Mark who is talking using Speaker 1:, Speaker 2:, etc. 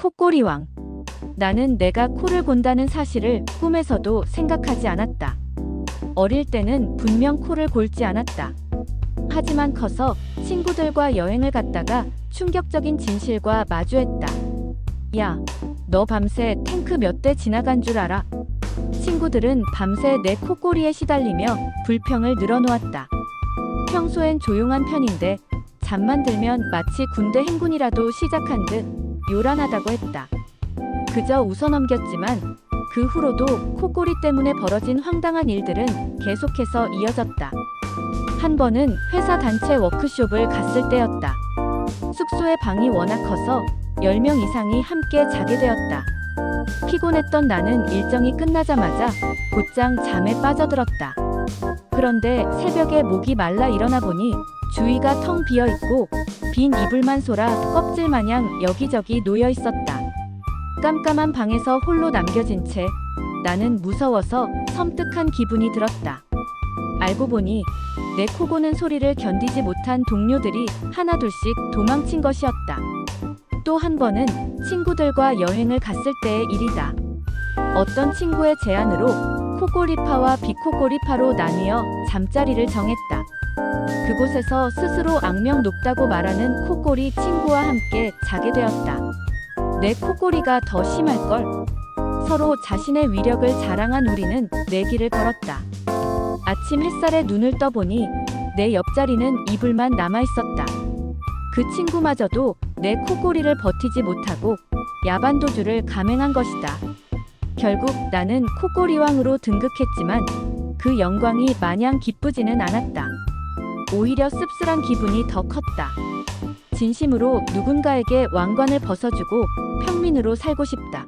Speaker 1: 코꼬리왕. 나는 내가 코를 곤다는 사실을 꿈에서도 생각하지 않았다. 어릴 때는 분명 코를 골지 않았다. 하지만 커서 친구들과 여행을 갔다가 충격적인 진실과 마주했다. 야, 너 밤새 탱크 몇 대 지나간 줄 알아? 친구들은 밤새 내 코꼬리에 시달리며 불평을 늘어놓았다. 평소엔 조용한 편인데 잠만 들면 마치 군대 행군이라도 시작한 듯 요란하다고 했다. 그저 웃어넘겼지만 그 후로도 코꼬리 때문에 벌어진 황당한 일들은 계속해서 이어졌다. 한 번은 회사 단체 워크숍을 갔을 때였다. 숙소의 방이 워낙 커서 10명 이상이 함께 자게 되었다. 피곤했던 나는 일정이 끝나자마자 곧장 잠에 빠져들었다. 그런데 새벽에 목이 말라 일어나 보니 주위가 텅 비어 있고 빈 이불만 솟아 껍질 마냥 여기저기 놓여 있었다. 깜깜한 방에서 홀로 남겨진 채 나는 무서워서 섬뜩한 기분이 들었다. 알고 보니 내 코 고는 소리를 견디지 못한 동료들이 하나둘씩 도망친 것이었다. 또 한 번은 친구들과 여행을 갔을 때의 일이다. 어떤 친구의 제안으로 코꼬리파와 비코꼬리파로 나뉘어 잠자리를 정했다. 그곳에서 스스로 악명 높다고 말하는 코꼬리 친구와 함께 자게 되었다. 내 코꼬리가 더 심할걸? 서로 자신의 위력을 자랑한 우리는 내기를 걸었다. 아침 햇살에 눈을 떠보니 내 옆자리는 이불만 남아있었다. 그 친구마저도 내 코꼬리를 버티지 못하고 야반도주를 감행한 것이다. 결국 나는 코꼬리왕으로 등극했지만 그 영광이 마냥 기쁘지는 않았다. 오히려 씁쓸한 기분이 더 컸다. 진심으로 누군가에게 왕관을 벗어주고 평민으로 살고 싶다.